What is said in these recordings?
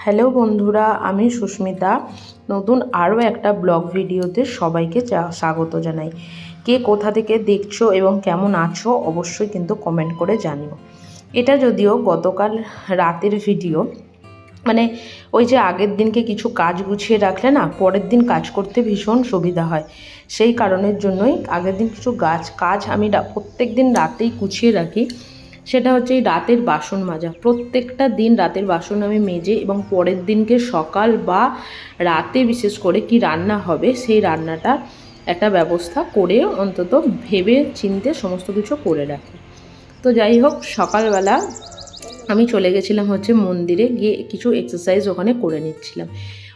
Hello বন্ধুরা, আমি সুস্মিতা। নতুন আরও একটা ব্লগ ভিডিওতে সবাইকে স্বাগত জানাই। কে কোথা থেকে দেখছো এবং কেমন আছো অবশ্যই কিন্তু কমেন্ট করে জানিও। এটা যদিও গতকাল রাতের ভিডিও, মানে ওই যে আগের দিনকে কিছু কাজ গুছিয়ে রাখলে না পরের দিন কাজ করতে ভীষণ সুবিধা হয়। সেই কারণের জন্যই আগের দিন কিছু কাজ আমি প্রত্যেক দিন রাতেই গুছিয়ে রাখি। সেটা হচ্ছে এই রাতের বাসন মাজা। প্রত্যেকটা দিন রাতের বাসন আমি মেজে এবং পরের দিনকে সকাল বা রাতে বিশেষ করে কি রান্না হবে সেই রান্নাটা একটা ব্যবস্থা করে অন্তত ভেবে চিন্তে সমস্ত কিছু করে রাখি। তো যাই হোক, সকালবেলা আমি চলে গেছিলাম হচ্ছে মন্দিরে, গিয়ে কিছু এক্সারসাইজ ওখানে করে নিচ্ছিলাম।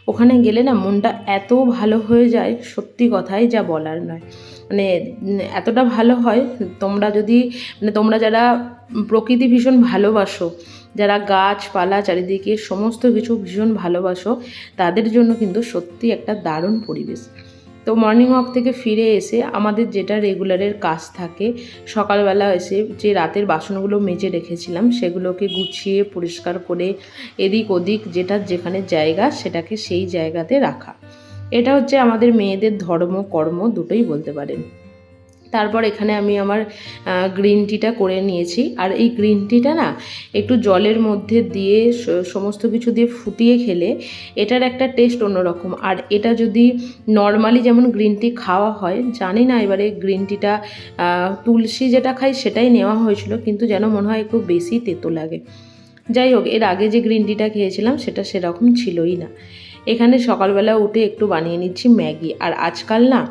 ওখানে গেলে না মনটা এত ভালো হয়ে যায়, সত্যি কথাই যা বলার নয়। মানে এতটা ভালো হয়, তোমরা যারা প্রকৃতি ভীষণ ভালোবাসো, যারা গাছপালা চারিদিকে সমস্ত কিছু ভীষণ ভালোবাসো, তাদের জন্য কিন্তু সত্যি একটা দারুণ পরিবেশ। তো মর্নিং ওয়াক থেকে ফিরে এসে আমাদের যেটা রেগুলারের কাজ থাকে, সকালবেলা এসে যে রাতের বাসনগুলো মেজে রেখেছিলাম সেগুলোকে গুছিয়ে পরিষ্কার করে এদিক ওদিক যেটা যেখানে জায়গা সেটাকে সেই জায়গাতে রাখা। এটা হচ্ছে আমাদের মেয়েদের ধর্ম কর্ম দুটোই বলতে পারেন। তারপর এখানে আমি আমার গ্রিন টিটা করে নিয়েছি। আর এই গ্রিন টিটা না একটু জলের মধ্যে দিয়ে সমস্ত কিছু দিয়ে ফুটিয়ে খেলে এটার একটা টেস্ট অন্যরকম। আর এটা যদি নর্মালি যেমন গ্রিন টি খাওয়া হয়, জানি না এবারে গ্রিন টিটা তুলসী যেটা খাই সেটাই নেওয়া হয়েছিল, কিন্তু যেন মনে হয় একটু বেশি তেতো লাগে। যাই হোক, এর আগে যে গ্রিন টিটা খেয়েছিলাম সেটা সেরকম ছিলই না। এখানে সকালবেলা উঠে একটু বানিয়ে নিচ্ছি ম্যাগি। আর আজকাল না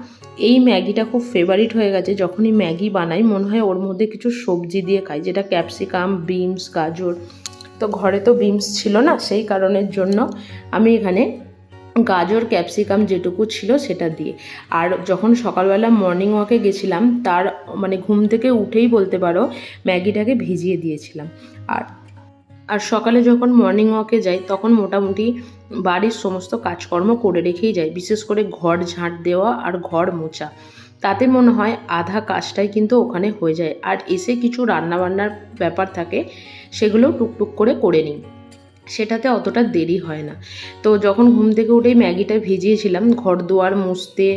এই ম্যাগিটা খুব ফেভারিট হয়ে গেছে। যখনই ম্যাগি বানাই মনে হয় ওর মধ্যে কিছু সবজি দিয়ে খাই, যেটা ক্যাপসিকাম, বিনস, গাজর। তো ঘরে তো বিনস ছিল না, সেই কারণের জন্য আমি এখানে গাজর, ক্যাপসিকাম যেটুকু ছিল সেটা দিয়ে। আর যখন সকালবেলা মর্নিং ওয়াকে গেছিলাম তার মানে ঘুম থেকে উঠেই বলতে পারো ম্যাগিটাকে ভিজিয়ে দিয়েছিলাম। আর সকালে যখন মর্নিং ওয়াকে যাই তখন মোটামুটি বাড়ির সমস্ত কাজকর্ম করে রেখেই যাই, বিশেষ করে ঘর ঝাঁট দেওয়া আর ঘর মোছা। তাতে মনে হয় আধা কাজটাই কিন্তু ওখানে হয়ে যায়। আর এসে কিছু রান্নাবান্নার ব্যাপার থাকে, সেগুলো টুকটুক করে নিই, সেটাতে অতটা দেরি হয় না। তো যখন ঘুম থেকে উঠেই ম্যাগিটা ভিজিয়েছিলাম, ঘর দুয়ার মুছতে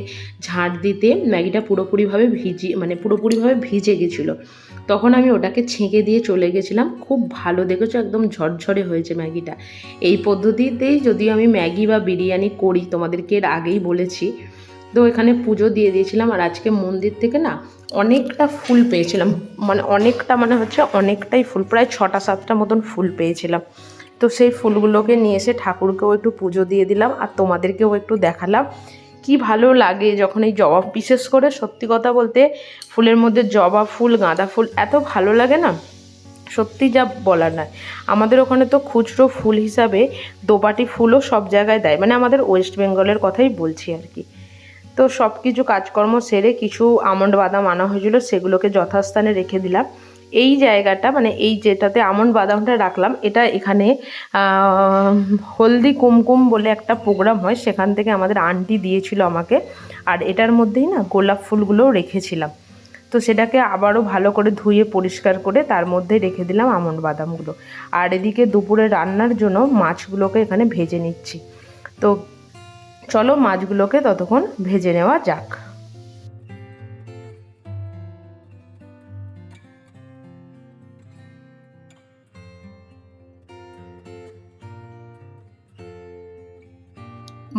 ঝাঁট দিতে ম্যাগিটা পুরোপুরিভাবে ভিজে গেছিলো। তখন আমি ওটাকে ছেঁকে দিয়ে চলে গেছিলাম। খুব ভালো দেখেছো, একদম ঝরঝরে হয়েছে ম্যাগিটা। এই পদ্ধতিতেই যদিও আমি ম্যাগি বা বিরিয়ানি করি, তোমাদেরকে এর আগেই বলেছি। তো এখানে পুজো দিয়ে দিয়েছিলাম। আর আজকে মন্দির থেকে না অনেকটা ফুল পেয়েছিলাম, অনেকটাই ফুল, প্রায় 6-7টা মতন ফুল পেয়েছিলাম। তো সেই ফুলগুলোকে নিয়ে এসে ঠাকুরকেও একটু পুজো দিয়ে দিলাম আর তোমাদেরকেও একটু দেখালাম। কি ভালো লাগে যখন এই জবা, বিশেষ করে সত্যি কথা বলতে ফুলের মধ্যে জবা ফুল, গাঁদা ফুল এত ভালো লাগে না, সত্যি যা বলার নয়। আমাদের ওখানে তো খুচরো ফুল হিসাবে দোপাটি ফুলও সব জায়গায় দেয়, মানে আমাদের ওয়েস্ট বেঙ্গলের কথাই বলছি আর কি। তো সব কিছু কাজকর্ম সেরে কিছু আমন্ড বাদাম আনা হয়েছিল, সেগুলোকে যথাস্থানে রেখে দিলাম। এই জায়গাটা মানে এই যেটাতে আমন্ড বাদামটা রাখলাম, এটা এখানে হলদি কুমকুম বলে একটা প্রোগ্রাম হয়, সেখান থেকে আমাদের আন্টি দিয়েছিল আমাকে। আর এটার মধ্যেই না গোলাপ ফুলগুলোও রেখেছিলাম। তো সেটাকে আবারও ভালো করে ধুয়ে পরিষ্কার করে তার মধ্যে রেখে দিলাম আমন্ড বাদামগুলো। আর এদিকে দুপুরে রান্নার জন্য মাছগুলোকে এখানে ভেজে নিচ্ছি। তো চলো মাছগুলোকে ততক্ষণ ভেজে নেওয়া যাক।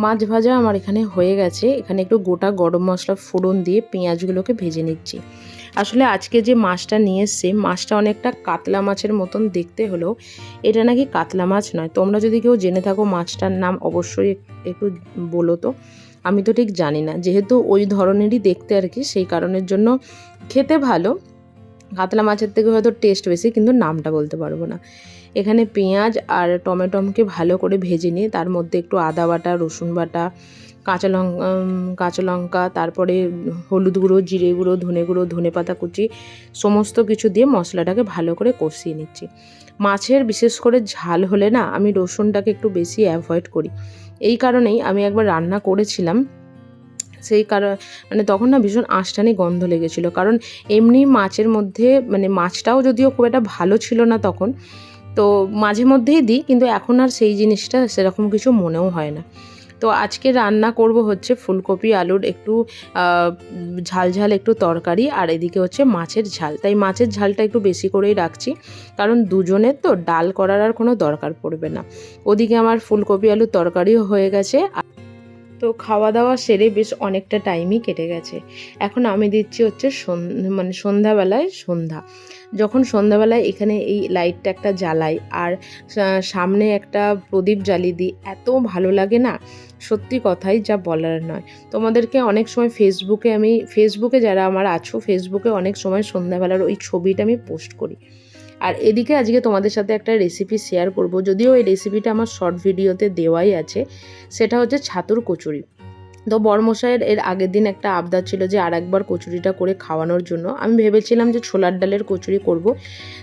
মাছ ভাজা আমার এখানে হয়ে গেছে। এখানে একটু গোটা গরম মশলা ফোড়ন দিয়ে পেঁয়াজগুলোকে ভেজে নিচ্ছি। আসলে আজকে যে মাছটা নিয়ে এসছে, মাছটা অনেকটা কাতলা মাছের মতন দেখতে হলেও এটা নাকি কাতলা মাছ নয়। তোমরা যদি কেউ জেনে থাকো মাছটার নাম অবশ্যই একটু বলো তো। আমি তো ঠিক জানি না, যেহেতু ওই ধরনেরই দেখতে আর কি, সেই কারণের জন্য খেতে ভালো, কাতলা মাছের থেকে হয়তো টেস্ট বেশি, কিন্তু নামটা বলতে পারবো না। এখানে পেঁয়াজ আর টমেটোকে ভালো করে ভেজে নিয়ে তার মধ্যে একটু আদা বাটা, রসুন বাটা, কাঁচা লঙ্কা, তারপরে হলুদ গুঁড়ো, জিরে গুঁড়ো, ধনে গুঁড়ো, ধনেপাতা কুচি সমস্ত কিছু দিয়ে মশলাটাকে ভালো করে কষিয়ে নিচ্ছি। মাছের বিশেষ করে ঝাল হলে না আমি রসুনটাকে একটু বেশি অ্যাভয়েড করি। এই কারণেই আমি একবার রান্না করেছিলাম, সেই কারণ মানে তখন না ভীষণ আঁশটানি গন্ধ লেগেছিলো। কারণ এমনি মাছের মধ্যে মানে মাছটাও যদিও খুব একটা ভালো ছিল না তখন, তো মাঝে মধ্যেই দিই, কিন্তু এখন আর সেই জিনিসটা সেরকম কিছু মনেও হয় না। তো আজকে রান্না করব হচ্ছে ফুলকপি আলুর একটু ঝাল ঝাল একটু তরকারি, আর এদিকে হচ্ছে মাছের ঝাল। তাই মাছের ঝালটা একটু বেশি করেই রাখছি, কারণ দুজনের তো ডাল করার আর কোনো দরকার পড়বে না। ওদিকে আমার ফুলকপি আলুর তরকারিও হয়ে গেছে। তো খাওয়া দাওয়া সেরে বেশ অনেকটা টাইমই কেটে গেছে। এখন আমি দিচ্ছি হচ্ছে মানে সন্ধ্যাবেলায় সন্ধ্যা। যখন সন্ধ্যাবেলায় এখানে এই লাইটটা একটা জ্বালাই আর সামনে একটা প্রদীপ জ্বালিয়ে দিই, এত ভালো লাগে না, সত্যি কথাই যা বলার নয়। তোমাদেরকে অনেক সময় ফেসবুকে যারা আমার আছো, ফেসবুকে অনেক সময় সন্ধ্যাবেলার ওই ছবিটা আমি পোস্ট করি। আর এদিকে আজকে তোমাদের সাথে একটা রেসিপি শেয়ার করব, যদিও এই রেসিপিটা আমার শর্ট ভিডিওতে দেওয়াই আছে। সেটা হচ্ছে ছাতুর কচুরি। তো বড়মশাইয়ের এর আগের দিন একটা আবদার ছিল যে আর একবার কচুরিটা করে খাওয়ানোর জন্য। আমি ভেবেছিলাম যে ছোলার ডালের কচুরি করব,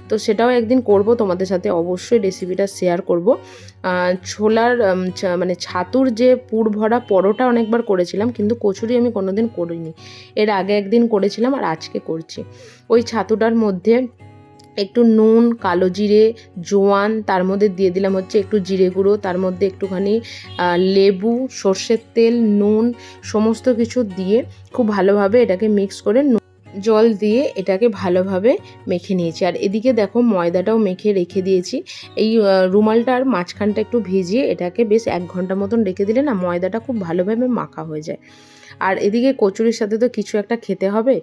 তো সেটাও একদিন করব, তোমাদের সাথে অবশ্যই রেসিপিটা শেয়ার করব। ছোলার মানে ছাতুর যে পুর ভরা পরোটা অনেকবার করেছিলাম, কিন্তু কচুরি আমি কোনোদিন করিনি। এর আগে একদিন করেছিলাম আর আজকে করছি। ওই ছাতুটার মধ্যে একটু নুন, কালো জিরে, জোয়ান, তার মধ্যে দিয়ে দিলাম হচ্ছে একটু জিরে গুঁড়ো, তার মধ্যে একটুখানি লেবু, সর্ষের তেল, নুন, সমস্ত কিছু দিয়ে খুব ভালোভাবে এটাকে মিক্স করে জল দিয়ে এটাকে ভালোভাবে মেখে নিয়েছি। আর এদিকে দেখো ময়দাটাও মেখে রেখে দিয়েছি। এই রুমালটার মাঝখানটা একটু ভিজিয়ে এটাকে বেশ 1 ঘন্টা মতন রেখে দিলে না ময়দাটা খুব ভালোভাবে মাখা হয়ে যায়। আর এদিকে কচুরির সাথে তো কিছু একটা খেতে হবে।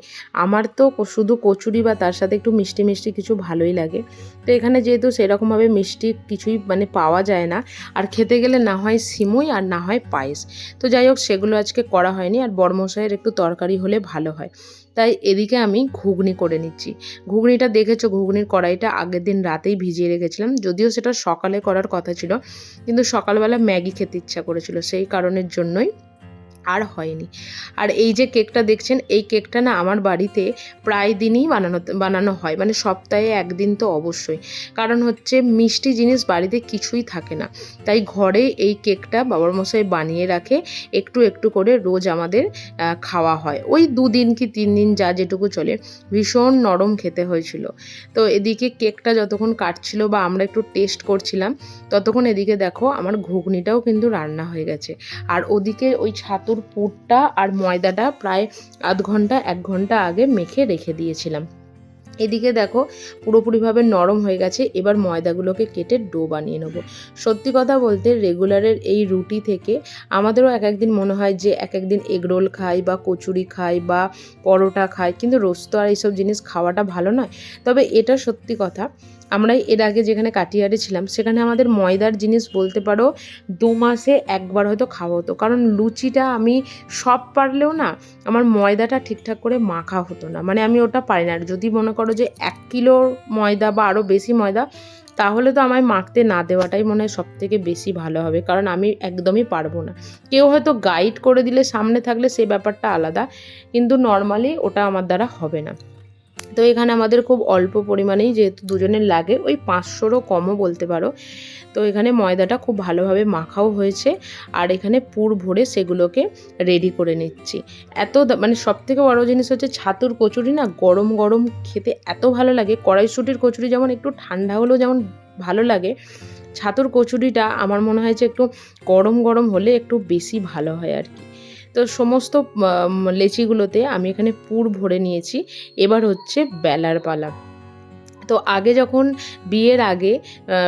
আমার তো শুধু কচুরি বা তার সাথে একটু মিষ্টি মিষ্টি কিছু ভালোই লাগে। তো এখানে যেহেতু সেরকমভাবে মিষ্টি কিছুই মানে পাওয়া যায় না, আর খেতে গেলে না হয় সিমুই আর না হয় পায়েস। তো যাই হোক, সেগুলো আজকে করা হয়নি। আর বড়মশাইয়ের একটু তরকারি হলে ভালো হয়, তাই এদিকে আমি ঘুগনি করে নিচ্ছি। ঘুগনিটা দেখেছো, ঘুগনির কড়াইটা আগের দিন রাতেই ভিজিয়ে রেখেছিলাম, যদিও সেটা সকালে করার কথা ছিল, কিন্তু সকালবেলা ম্যাগি খেতে ইচ্ছা করেছিল, সেই কারণের জন্যই আর হয়নি। আর এই যে কেকটা দেখছেন, এই কেকটা না আমার বাড়িতে প্রায় দিনই বানানো হয়, মানে সপ্তাহে 1 দিন তো অবশ্যই। কারণ হচ্ছে মিষ্টি জিনিস বাড়িতে কিছুই থাকে না, তাই ঘরে এই কেকটা বাবার মশাই বানিয়ে রাখে, একটু একটু করে রোজ আমাদের খাওয়া হয়। ওই 2 দিন কি 3 দিন যা যেটুকু চলে। ভীষণ নরম খেতে হয়েছিল। তো এদিকে কেকটা যতক্ষণ কাটছিল বা আমরা একটু টেস্ট করছিলাম, ততক্ষণ এদিকে দেখো আমার ঘুগনিটাও কিন্তু রান্না হয়ে গেছে। আর ওদিকে ওই ছাতুর পুরটা আর ময়দাটা প্রায় 1 ঘন্টা আগে মেখে রেখে দিয়েছিলাম। এদিকে দেখো পুরোপুরিভাবে নরম হয়ে গেছে। এবার ময়দাগুলোকে কেটে ডো বানিয়ে নেব। সত্যি কথা বলতে রেগুলারের এই রুটি থেকে আমাদেরও এক একদিন মনে হয় যে এক একদিন এগরোল খাই বা কচুরি খাই বা পরোটা খাই, কিন্তু রোজ তো আর এইসব জিনিস খাওয়াটা ভালো নয়। তবে এটা সত্যি কথা, আমরা এর আগে যেখানে কাটিয়ারে ছিলাম সেখানে আমাদের ময়দার জিনিস বলতে পারো 2 মাসে একবার হয়তো খাওয়া হতো, কারণ লুচিটা আমি সব পারলেও না আমার ময়দাটা ঠিকঠাক করে মাখা হতো না, মানে আমি ওটা পারি না। আর যদি মনে করো যে 1 কিলো ময়দা বা আরও বেশি ময়দা, তাহলে তো আমায় মাখতে না দেওয়াটাই মনে হয় সবথেকে বেশি ভালো হবে, কারণ আমি একদমই পারবো না। কেউ হয়তো গাইড করে দিলে সামনে থাকলে সে ব্যাপারটা আলাদা, কিন্তু নর্মালি ওটা আমার দ্বারা হবে না। তো এখানে আমাদের খুব অল্প পরিমাণেই যেহেতু দুজনের লাগে, ওই 500রও কমও বলতে পারো। তো এখানে ময়দাটা খুব ভালোভাবে মাখাও হয়েছে, আর এখানে পুর ভরে সেগুলোকে রেডি করে নিচ্ছি। মানে সবথেকে বড় জিনিস হচ্ছে ছাতুর কচুরি না গরম গরম খেতে এত ভালো লাগে। কড়াইশুঁটির কচুরি যেমন একটু ঠান্ডা হলেও যেমন ভালো লাগে, ছাতুর কচুরিটা আমার মনে হয় যে একটু গরম গরম হলে একটু বেশি ভালো হয় আর কি। তো সমস্ত লেচিগুলোতে আমি এখানে পুর ভরে নিয়েছি। এবার হচ্ছে বেলার পালা। তো আগে যখন বিয়ের আগে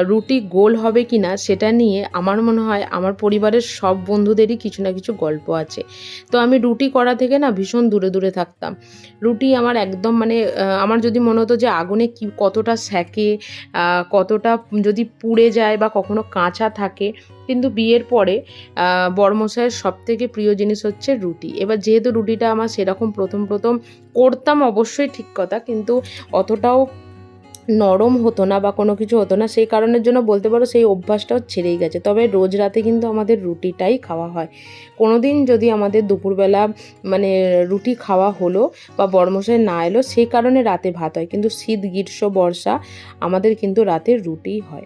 রুটি গোল হবে কি না সেটা নিয়ে আমার মনে হয় আমার পরিবারের সব বন্ধুদেরই কিছু না কিছু গল্প আছে। তো আমি রুটি করা থেকে না ভীষণ দূরে দূরে থাকতাম। রুটি আমার একদম মানে আমার যদি মনে হতো যে আগুনে কতটা সেঁকে, কতটা যদি পুড়ে যায় বা কখনো কাঁচা থাকে। কিন্তু বিয়ের পরে বড়মশাইয়ের সবথেকে প্রিয় জিনিস হচ্ছে রুটি। এবার যেহেতু রুটিটা আমার সেরকম প্রথম করতাম অবশ্যই ঠিক কথা, কিন্তু অতটাও নরম হতো না বা কোনো কিছু হতো না, সেই কারণের জন্য বলতে পারো সেই অভ্যাসটাও ছেড়েই গেছে। তবে রোজ রাতে কিন্তু আমাদের রুটিটাই খাওয়া হয়। কোনো দিন যদি আমাদের দুপুরবেলা মানে রুটি খাওয়া হলো বা বড়মশাই না এলো, সেই কারণে রাতে ভাত হয়, কিন্তু শীত গ্রীষ্ম বর্ষা আমাদের কিন্তু রাতে রুটিই হয়।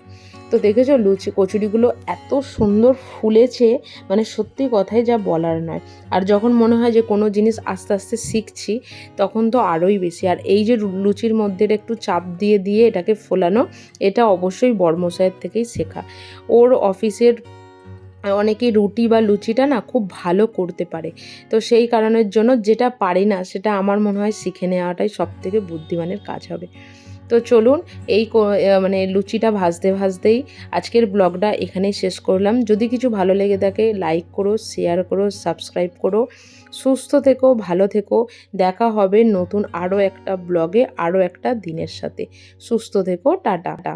তো তো দেখেছো কচুরিগুলো এত সুন্দর ফুলেছে, মানে সত্যি কথাই যা বলার নয়। আর যখন মনে হয় যে কোনো জিনিস আস্তে আস্তে শিখছি, তখন তো আরোই বেশি। আর এই যে লুচির মধ্যে একটু চাপ দিয়ে দিয়ে এটাকে ফোলানো, এটা অবশ্যই বড়মশাইয়ের থেকেই শেখা। ওর অফিসের অনেকেই রুটি বা লুচিটা না খুব ভালো করতে পারে, তো সেই কারণের জন্য যেটা পারি না সেটা আমার মনে হয় শিখে নেওয়াটাই সবথেকে বুদ্ধিমানের কাজ হবে। তো চলুন, মানে লুচিটা ভাজতে ভাজতেই আজকের ব্লগটা এখানেই শেষ করলাম। যদি কিছু ভালো লেগে থাকে লাইক করো, শেয়ার করো, সাবস্ক্রাইব করো। সুস্থ থেকো, ভালো থেকো। দেখা হবে নতুন আরও একটা ব্লগে, আরও একটা দিনের সাথে। সুস্থ থেকো, টাটা।